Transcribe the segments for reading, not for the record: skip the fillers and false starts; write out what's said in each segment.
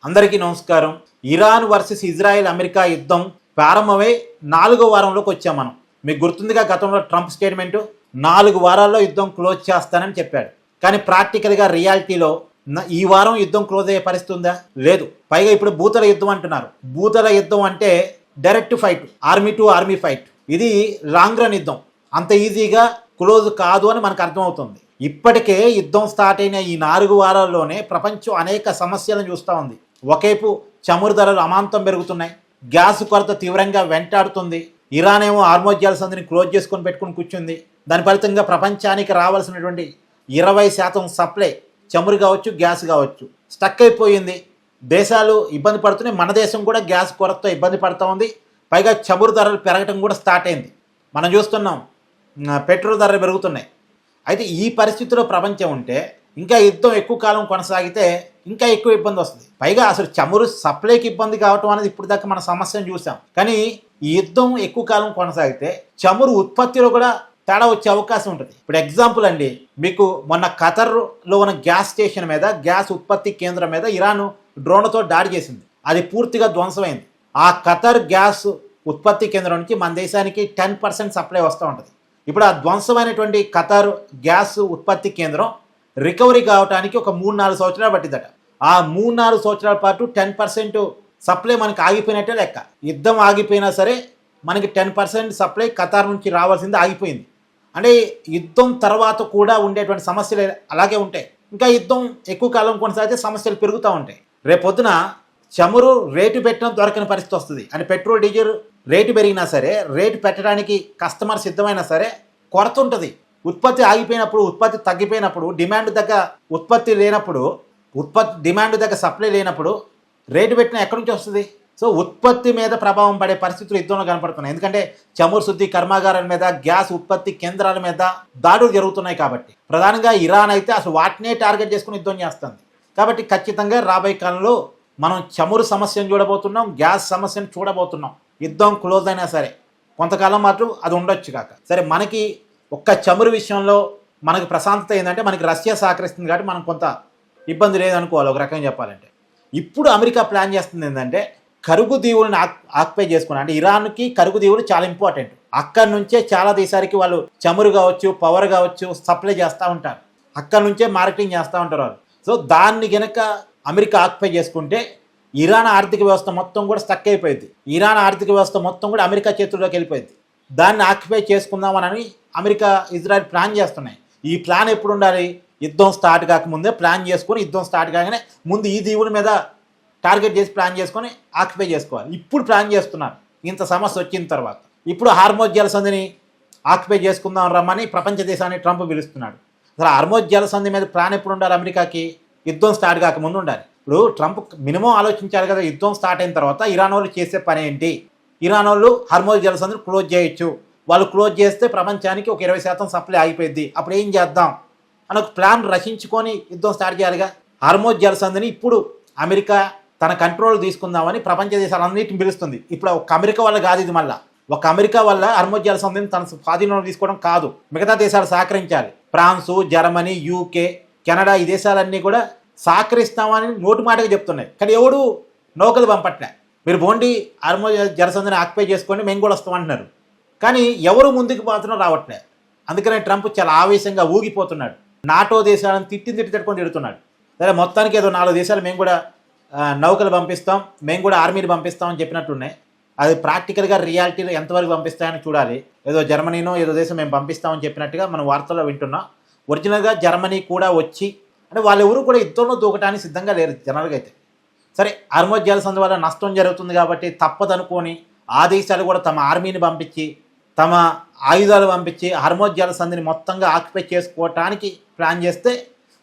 అందరికీ నమస్కారం. Iran versus Israel America యుద్ధం ప్రారంభమై 4వ వారంలోకి వచ్చాం మనం. మీకు గుర్తుందిగా గతంలో ట్రంప్ స్టేట్మెంటు 4 వారాల్లో యుద్ధం క్లోజ్ చేస్తానని చెప్పాడు. కానీ ప్రాక్టికల్గా రియాలిటీలో ఈ వారం యుద్ధం క్లోజ్ అయ్యే పరిస్థితి ఉందా? లేదు. పైగా ఇప్పుడు భూతల యుద్ధం అంటున్నారు. భూతల యుద్ధం అంటే direct fight, army to army fight. ఇది లాంగ్ రన్ యుద్ధం, అంత ఈజీగా క్లోజ్ కాదు అని మనకు అర్థమవుతుంది. ఇప్పటికే యుద్ధం స్టార్ట్ అయిన ఈ 4 వారాల్లోనే ప్రపంచం అనేక సమస్యలను చూస్తూ ఉంది. ఒకవైపు చమురు ధరలు అమాంతం పెరుగుతున్నాయి, గ్యాస్ కొరత తీవ్రంగా వెంటాడుతుంది. ఇరాన్ ఏమో హార్మోజ్ జలసంధిని క్లోజ్ చేసుకొని పెట్టుకుని కూర్చుంది. దాని ఫలితంగా ప్రపంచానికి రావాల్సినటువంటి 20% సప్లై, చమురు కావచ్చు గ్యాస్ కావచ్చు, స్టక్ అయిపోయింది. దేశాలు ఇబ్బంది పడుతున్నాయి. మన దేశం కూడా గ్యాస్ కొరతతో ఇబ్బంది పడుతూ ఉంది. పైగా చమురు ధరలు పెరగటం కూడా స్టార్ట్ అయింది. మనం చూస్తున్నాం, పెట్రోల్ ధరలు పెరుగుతున్నాయి. అయితే ఈ పరిస్థితిలో ప్రపంచం ఉంటే ఇంకా యుద్ధం ఎక్కువ కాలం కొనసాగితే ఇంకా ఎక్కువ ఇబ్బంది వస్తుంది. పైగా అసలు చమురు సప్లైకి ఇబ్బంది కావటం అనేది ఇప్పుడు దాకా మన సమస్యను చూసాం. కానీ ఈ యుద్ధం ఎక్కువ కాలం కొనసాగితే చమురు ఉత్పత్తిలో కూడా తేడా వచ్చే అవకాశం ఉంటుంది. ఇప్పుడు ఎగ్జాంపుల్ అండి, మీకు మొన్న ఖతర్లో ఉన్న గ్యాస్ స్టేషన్ మీద, గ్యాస్ ఉత్పత్తి కేంద్రం మీద ఇరాన్ డ్రోన్లతో దాడి చేసింది. అది పూర్తిగా ధ్వంసమైంది. ఆ ఖతర్ గ్యాస్ ఉత్పత్తి కేంద్రం నుంచి మన దేశానికి 10% సప్లై వస్తూ ఉంటుంది. ఇప్పుడు ఆ ధ్వంసమైనటువంటి ఖతర్ గ్యాస్ ఉత్పత్తి కేంద్రం రికవరీ కావడానికి ఒక 3-4 సంవత్సరాలు పట్టిందట. ఆ 3-4 సంవత్సరాల పాటు 10% సప్లై మనకి ఆగిపోయినట్టే లెక్క. యుద్ధం ఆగిపోయినా సరే మనకి 10% సప్లై ఖతార్ నుంచి రావాల్సింది ఆగిపోయింది. అంటే యుద్ధం తర్వాత కూడా ఉండేటువంటి సమస్యలు అలాగే ఉంటాయి. ఇంకా యుద్ధం ఎక్కువ కాలం కొనసాగితే సమస్యలు పెరుగుతూ ఉంటాయి. రేపొద్దున చమురు రేటు పెట్టడం దొరకని పరిస్థితి వస్తుంది. అంటే పెట్రోల్ డీజిల్ రేటు పెరిగినా సరే, రేటు పెట్టడానికి కస్టమర్ సిద్ధమైనా సరే కొరత ఉంటుంది. ఉత్పత్తి ఆగిపోయినప్పుడు, ఉత్పత్తి తగ్గిపోయినప్పుడు, డిమాండ్ దగ్గర ఉత్పత్తి లేనప్పుడు, డిమాండ్ దగ్గర సప్లై లేనప్పుడు రేటు పెట్టిన ఎక్కడి నుంచి వస్తుంది? సో ఉత్పత్తి మీద ప్రభావం పడే పరిస్థితులు యుద్ధంలో కనపడుతున్నాయి. ఎందుకంటే చమురు శుద్ధి కర్మాగారాల మీద, గ్యాస్ ఉత్పత్తి కేంద్రాల మీద దాడులు జరుగుతున్నాయి. కాబట్టి ప్రధానంగా ఇరాన్ అయితే అసలు వాటినే టార్గెట్ చేసుకుని యుద్ధం చేస్తుంది. కాబట్టి ఖచ్చితంగా రాబోయే కాలంలో మనం చమురు సమస్యను చూడబోతున్నాం, గ్యాస్ సమస్యను చూడబోతున్నాం. యుద్ధం క్లోజ్ అయినా సరే కొంతకాలం మాత్రం అది ఉండొచ్చు కాక. సరే, మనకి ఒక్క చమురు విషయంలో మనకి ప్రశాంతత ఏంటంటే మనకి రష్యా సహకరిస్తుంది కాబట్టి మనం కొంత ఇబ్బంది లేదనుకోవాలి ఒక రకంగా చెప్పాలంటే. ఇప్పుడు అమెరికా ప్లాన్ చేస్తుంది ఏంటంటే కరుగు దీవులను ఆక్యుపై చేసుకుని, అంటే ఇరాన్కి కరుగు దీవులు చాలా ఇంపార్టెంట్. అక్కడి నుంచే చాలా దేశాలకి వాళ్ళు చమురు కావచ్చు, పవర్ కావచ్చు సప్లై చేస్తూ ఉంటారు. అక్కడి నుంచే మార్కెటింగ్ చేస్తూ ఉంటారు వాళ్ళు. సో దాన్ని గనక అమెరికా ఆక్యుపై చేసుకుంటే ఇరాన్ ఆర్థిక వ్యవస్థ మొత్తం కూడా స్టక్ అయిపోయింది. ఇరాన్ ఆర్థిక వ్యవస్థ మొత్తం కూడా అమెరికా చేతుల్లోకి వెళ్ళిపోయింది. దాన్ని ఆక్యుపై చేసుకుందామని అమెరికా, ఇజ్రాయెల్ ప్లాన్ చేస్తున్నాయి. ఈ ప్లాన్ ఎప్పుడు ఉండాలి? యుద్ధం స్టార్ట్ కాకముందే ప్లాన్ చేసుకొని, యుద్ధం స్టార్ట్ కాగానే ముందు ఈ దీవుల మీద టార్గెట్ చేసి ప్లాన్ చేసుకొని ఆక్యుపై చేసుకోవాలి. ఇప్పుడు ప్లాన్ చేస్తున్నారు ఇంత సమస్య వచ్చిన తర్వాత. ఇప్పుడు హార్మోజ్ జలసంధిని ఆక్యుపై చేసుకుందాం రమ్మని ప్రపంచ దేశాన్ని ట్రంప్ పిలుస్తున్నాడు. అసలు హార్మోజ్ జలసంధి మీద ప్లాన్ ఎప్పుడు ఉండాలి? అమెరికాకి యుద్ధం స్టార్ట్ కాకముందు ఉండాలి. ఇప్పుడు ట్రంప్ మినిమం ఆలోచించాలి కదా, యుద్ధం స్టార్ట్ అయిన తర్వాత ఇరాన్ వాళ్ళు చేసే పని ఏంటి? ఇరాన్ వాళ్ళు హార్మోజ్ జలసంధిని క్లోజ్ చేయొచ్చు. వాళ్ళు క్లోజ్ చేస్తే ప్రపంచానికి ఒక 20% సప్లై ఆగిపోయింది. అప్పుడు ఏం చేద్దాం అని ఒక ప్లాన్ రచించుకొని యుద్ధం స్టార్ట్ చేయాలిగా. హార్మోజ్ జలసంధిని ఇప్పుడు అమెరికా తన కంట్రోల్ తీసుకుందామని ప్రపంచ దేశాలన్నిటిని పిలుస్తుంది. ఇప్పుడు ఒక అమెరికా వల్ల కాదు ఇది. మళ్ళీ ఒక అమెరికా వల్ల హార్మోజ్ జలసంధిని తన స్వాధీనంలో తీసుకోవడం కాదు, మిగతా దేశాలు సహకరించాలి. ఫ్రాన్సు, జర్మనీ, యూకే, కెనడా ఈ దేశాలన్నీ కూడా సహకరిస్తామని నోటి మాటగా చెప్తున్నాయి. కానీ ఎవడు నౌకలు పంపట్లే. మీరు బోండి హార్మోజ్ జలసంధిని ఆక్యుపై చేసుకోండి, మేము కూడా వస్తామంటున్నారు. కానీ ఎవరు ముందుకు మాత్రం రావట్లే. అందుకనే ట్రంప్ చాలా ఆవేశంగా ఊగిపోతున్నాడు. నాటో దేశాలను తిట్టుకొని తిడుతున్నాడు. సరే, మొత్తానికి ఏదో 4 దేశాలు మేము కూడా నౌకలు పంపిస్తాం, మేము కూడా ఆర్మీని పంపిస్తామని చెప్పినట్లున్నాయి. అది ప్రాక్టికల్గా రియాలిటీలో ఎంతవరకు పంపిస్తాయని చూడాలి. ఏదో జర్మనీనో ఏదో దేశం మేము పంపిస్తామని చెప్పినట్టుగా మనం వార్తల్లో వింటున్నాం. ఒరిజినల్గా జర్మనీ కూడా వచ్చి, అంటే వాళ్ళెవరూ కూడా యుద్ధంలో దూకటానికి సిద్ధంగా లేరు జనరల్గా అయితే. సరే, హార్మోజ్ జలసంధి వల్ల నష్టం జరుగుతుంది కాబట్టి తప్పదనుకొని ఆ దేశాలు కూడా తమ ఆర్మీని పంపించి, తమ ఆయుధాలు పంపించి హార్మోజ్ జలసంధిని మొత్తంగా ఆక్యుపై చేసుకోవటానికి ప్లాన్ చేస్తే,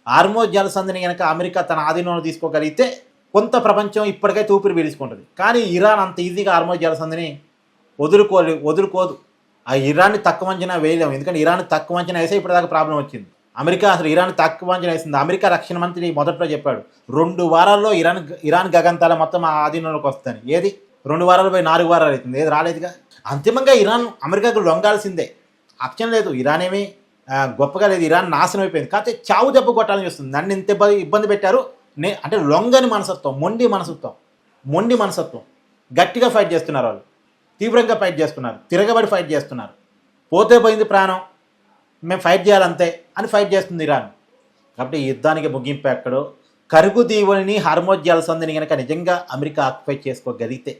హార్మోజ్ జలసంధిని కనుక అమెరికా తన ఆధీనంలో తీసుకోగలిగితే కొంత ప్రపంచం ఇప్పటికైతే ఊపిరి పీల్చుకుంటుంది. కానీ ఇరాన్ అంత ఈజీగా హార్మోజ్ జలసంధిని వదులుకోదు. ఆ ఇరాన్ని తక్కువ అంచనా వేయలేము. ఎందుకంటే ఇరాన్ తక్కువ అంచనా వేసే ఇప్పటిదాకా ప్రాబ్లం వచ్చింది. అమెరికా అసలు ఇరాన్ తక్కువ అంచనా వేసింది. అమెరికా రక్షణ మంత్రి మొదట్లో చెప్పాడు 2 వారాల్లో ఇరాన్ గగంతాల మొత్తం ఆ ఆధీనంలోకి వస్తుంది. ఏది 2 వారాలు పోయి 4 వారాలు అవుతుంది, ఏది రాలేదుగా. అంతిమంగా ఇరాన్ అమెరికాకు లొంగాల్సిందే, ఆప్షన్ లేదు. ఇరాన్ ఏమీ గొప్పగా లేదు, ఇరాన్ నాశనం అయిపోయింది. కాకపోతే చావు దెబ్బ కొట్టాలని చూస్తుంది. నన్ను ఇంత ఇబ్బంది పెట్టారు, అంటే లొంగని మనసత్వం, మొండి మనసత్వం. గట్టిగా ఫైట్ చేస్తున్నారు వాళ్ళు, తీవ్రంగా ఫైట్ చేస్తున్నారు, తిరగబడి ఫైట్ చేస్తున్నారు. పోతే పోయింది ప్రాణం, మేము ఫైట్ చేయాలంతే అని ఫైట్ చేస్తుంది ఇరాన్. కాబట్టి ఈ యుద్ధానికి ముగింపు ఎక్కడో, కరుగు దీవుని హార్మోజ్ జలసంధిని కనుక నిజంగా అమెరికా ఆక్యుపై చేసుకోగలిగితే,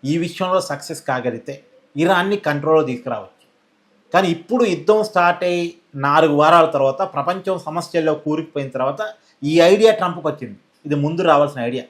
ఈ విషయంలో సక్సెస్ కాగలిగితే ఇరాన్ని కంట్రోల్లో తీసుకురావచ్చు. కానీ ఇప్పుడు యుద్ధం స్టార్ట్ అయ్యి 4 వారాల తర్వాత, ప్రపంచం సమస్యల్లో కూరుకుపోయిన తర్వాత ఈ ఐడియా ట్రంప్కి వచ్చింది. ఇది ముందు రావాల్సిన ఐడియా.